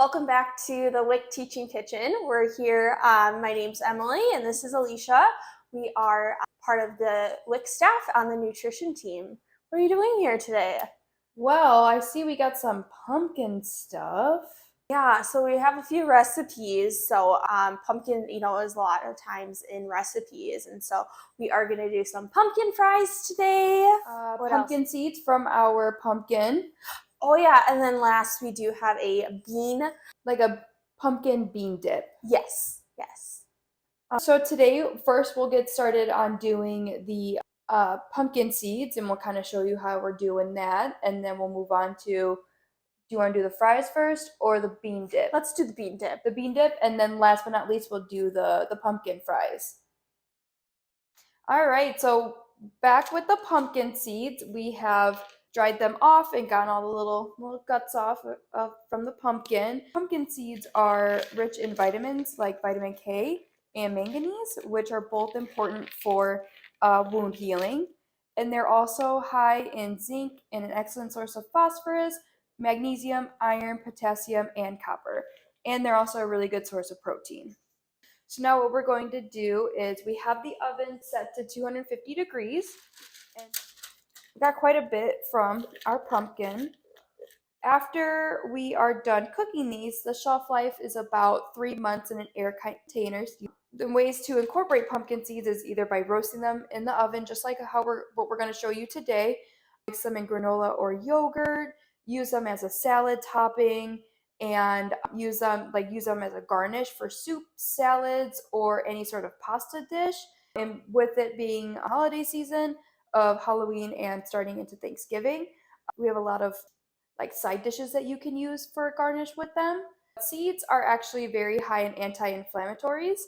Welcome back to the WIC Teaching Kitchen. We're here, my name's Emily and this is Alicia. We are part of the WIC staff on the nutrition team. What are you doing here today? Well, I see we got some pumpkin stuff. Yeah, so we have a few recipes. So pumpkin, is a lot of times in recipes. And so we are going to do some pumpkin fries today. Pumpkin seeds from our pumpkin. Oh yeah, and then last we do have a bean. Like a pumpkin bean dip. Yes. So today, first we'll get started on doing the pumpkin seeds, and we'll kind of show you how we're doing that. And then we'll move on to, do you want to do the fries first or the bean dip? Let's do the bean dip. The bean dip, and then last but not least, we'll do the pumpkin fries. All right, so back with the pumpkin seeds, we have dried them off and gotten all the little guts off from the pumpkin. Pumpkin seeds are rich in vitamins like vitamin K and manganese, which are both important for wound healing. And they're also high in zinc and an excellent source of phosphorus, magnesium, iron, potassium, and copper. And they're also a really good source of protein. So now what we're going to do is we have the oven set to 250 degrees. And we got quite a bit from our pumpkin. After we are done cooking these, the shelf life is about 3 months in an air container. The ways to incorporate pumpkin seeds is either by roasting them in the oven, just like what we're going to show you today. Mix them in granola or yogurt, use them as a salad topping, and use them as a garnish for soup, salads, or any sort of pasta dish. And with it being a holiday season of Halloween and starting into Thanksgiving, we have a lot of side dishes that you can use for a garnish with them. Seeds are actually very high in anti-inflammatories,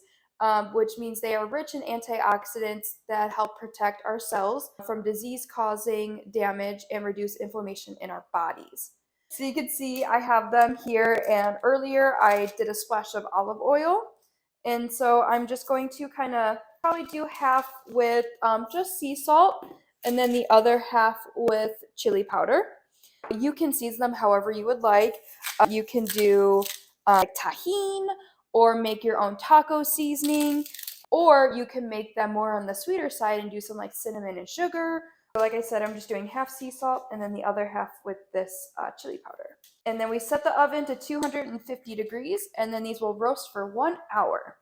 which means they are rich in antioxidants that help protect our cells from disease-causing damage and reduce inflammation in our bodies. So you can see I have them here, and earlier I did a splash of olive oil. And so I'm just going to kind of probably do half with just sea salt and then the other half with chili powder. You can season them however you would like. You can do tahini or make your own taco seasoning, or you can make them more on the sweeter side and do some cinnamon and sugar. So like I said, I'm just doing half sea salt and then the other half with this chili powder. And then we set the oven to 250 degrees, and then these will roast for 1 hour.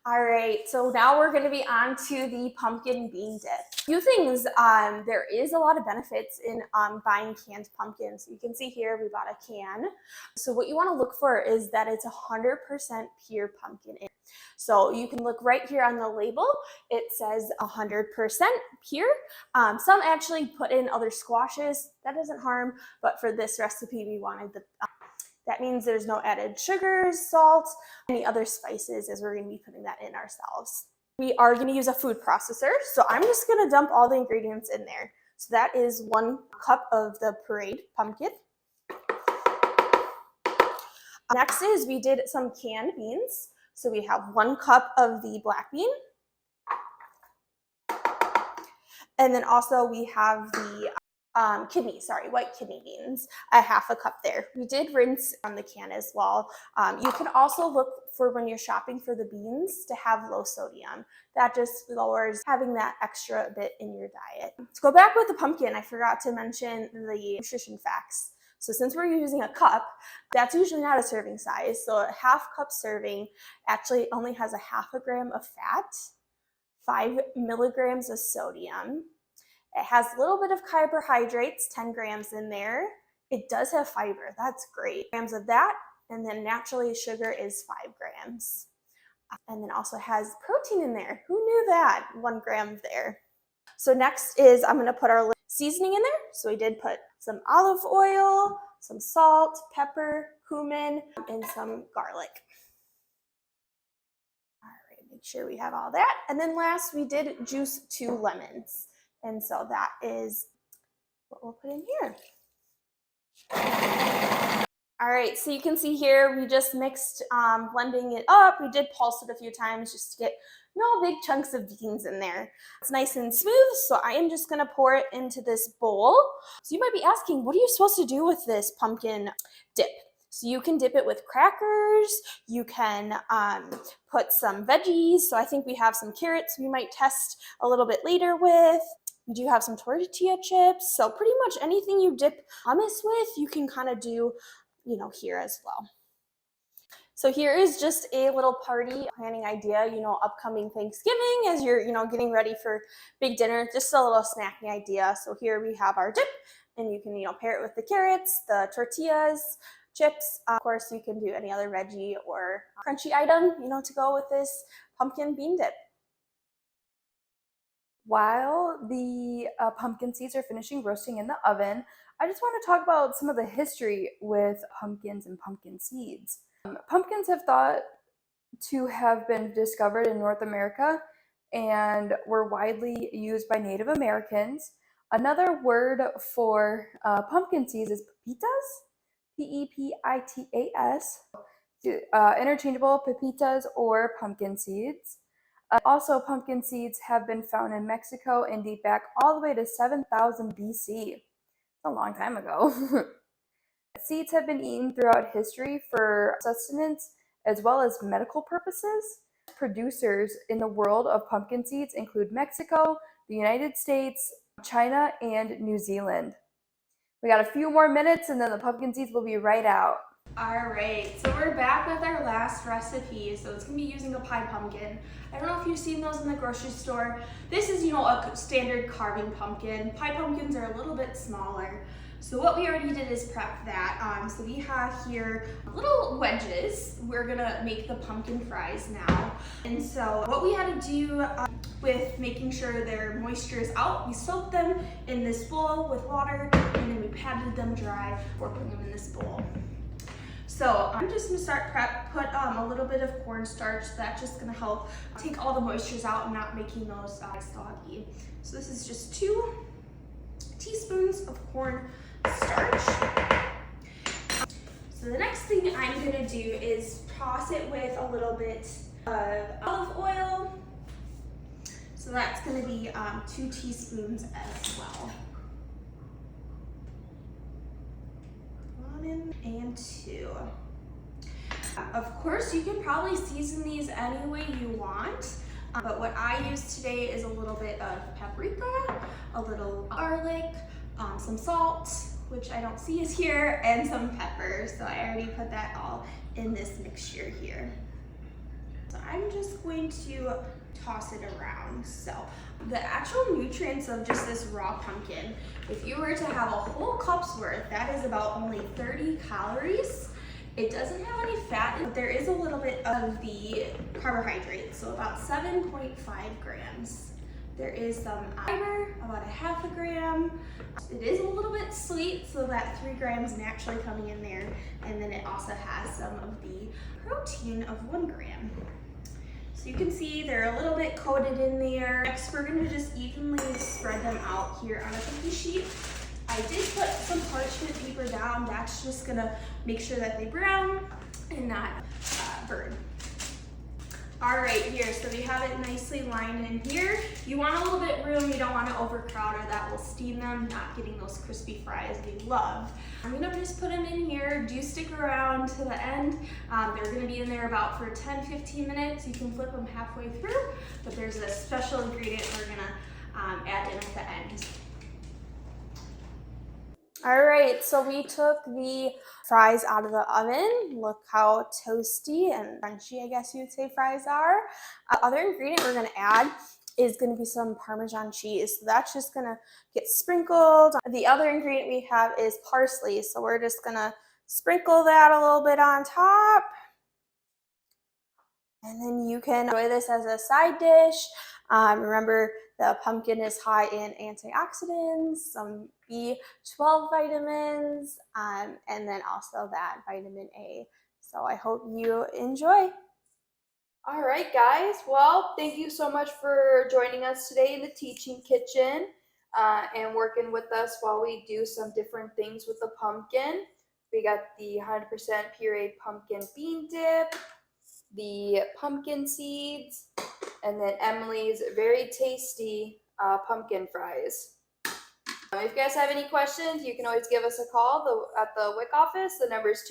All right, so now we're gonna be on to the pumpkin bean dip. A few things, there is a lot of benefits in buying canned pumpkins. You can see here we bought a can. So what you wanna look for is that it's 100% pure pumpkin. So you can look right here on the label. It says 100% pure. Some actually put in other squashes. That doesn't harm, but for this recipe, we wanted that means there's no added sugars, salt, any other spices, as we're going to be putting that in ourselves. We are going to use a food processor, so I'm just going to dump all the ingredients in there. So that is 1 cup of the pureed pumpkin. Next is we did some canned beans. So we have 1 cup of the black bean. And then also we have the white kidney beans, a half a cup there. We did rinse on the can as well. You can also look for, when you're shopping for the beans, to have low sodium. That just lowers having that extra bit in your diet. To go back with the pumpkin, I forgot to mention the nutrition facts. So since we're using a cup, that's usually not a serving size. So a half cup serving actually only has a half a gram of fat, 5 milligrams of sodium. It has a little bit of carbohydrates, 10 grams in there. It does have fiber, that's great. Grams of that, and then naturally sugar is 5 grams. And then also has protein in there. Who knew that? 1 gram there. So next is I'm gonna put our seasoning in there. So we did put some olive oil, some salt, pepper, cumin, and some garlic. All right, make sure we have all that. And then last we did juice 2 lemons. And so that is what we'll put in here. All right, so you can see here we just mixed, blending it up. We did pulse it a few times just to get no big chunks of beans in there. It's nice and smooth, so I am just gonna pour it into this bowl. So you might be asking, what are you supposed to do with this pumpkin dip? So you can dip it with crackers. You can put some veggies. So I think we have some carrots we might test a little bit later with. We do have some tortilla chips. So pretty much anything you dip hummus with, you can kind of do, here as well. So here is just a little party planning idea, upcoming Thanksgiving as you're, getting ready for big dinner, just a little snacking idea. So here we have our dip, and you can, pair it with the carrots, the tortillas, chips. Of course, you can do any other veggie or crunchy item, to go with this pumpkin bean dip. While the pumpkin seeds are finishing roasting in the oven, I just want to talk about some of the history with pumpkins and pumpkin seeds. Pumpkins have thought to have been discovered in North America and were widely used by Native Americans. Another word for pumpkin seeds is pepitas, P-E-P-I-T-A-S, interchangeable pepitas or pumpkin seeds. Also, pumpkin seeds have been found in Mexico and date back all the way to 7000 BC. That's a long time ago. Seeds have been eaten throughout history for sustenance as well as medical purposes. Producers in the world of pumpkin seeds include Mexico, the United States, China, and New Zealand. We got a few more minutes and then the pumpkin seeds will be right out. All right, so we're back with our last recipe. So it's gonna be using a pie pumpkin. I don't know if you've seen those in the grocery store. This is, a standard carving pumpkin. Pie pumpkins are a little bit smaller. So what we already did is prep that. So we have here little wedges. We're gonna make the pumpkin fries now. And so what we had to do with making sure their moisture is out, we soaked them in this bowl with water, and then we patted them dry before putting them in this bowl. So I'm just gonna start prep, put a little bit of cornstarch. That's just gonna help take all the moistures out and not making those soggy. So this is just 2 teaspoons of corn starch. So the next thing I'm gonna do is toss it with a little bit of olive oil. So that's gonna be 2 teaspoons as well. 1 and 2. Of course, you can probably season these any way you want. But what I use today is a little bit of paprika, a little garlic, some salt, which I don't see is here, and some pepper. So I already put that all in this mixture here. So I'm just going to toss it around. So the actual nutrients of just this raw pumpkin, if you were to have a whole cup's worth, that is about only 30 calories. It doesn't have any fat, but there is a little bit of the carbohydrates, so about 7.5 grams. There is some fiber, about a half a gram. It is a little bit sweet, so that 3 grams naturally coming in there. And then it also has some of the protein of 1 gram. So you can see they're a little bit coated in there. Next, we're gonna just evenly spread them out here on a cookie sheet. I did put some parchment paper down. That's just gonna make sure that they brown and not burn. All right, here, so we have it nicely lined in here. You want a little bit room, you don't want to overcrowd or that will steam them, not getting those crispy fries we love. I'm gonna just put them in here. Do stick around to the end. They're gonna be in there about for 10-15 minutes. You can flip them halfway through, but there's a special ingredient we're gonna add in at the end. All right, so we took the fries out of the oven. Look how toasty and crunchy, I guess you'd say, fries are. Other ingredient we're gonna add is gonna be some Parmesan cheese. So that's just gonna get sprinkled. The other ingredient we have is parsley. So we're just gonna sprinkle that a little bit on top. And then you can enjoy this as a side dish. Remember, the pumpkin is high in antioxidants, some B12 vitamins, and then also that vitamin A. So I hope you enjoy. All right, guys. Well, thank you so much for joining us today in the teaching kitchen and working with us while we do some different things with the pumpkin. We got the 100% pureed pumpkin bean dip, the pumpkin seeds, and then Emily's very tasty pumpkin fries. If you guys have any questions, you can always give us a call at the WIC office. The number is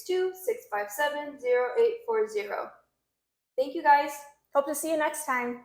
262-657-0840. Thank you guys. Hope to see you next time.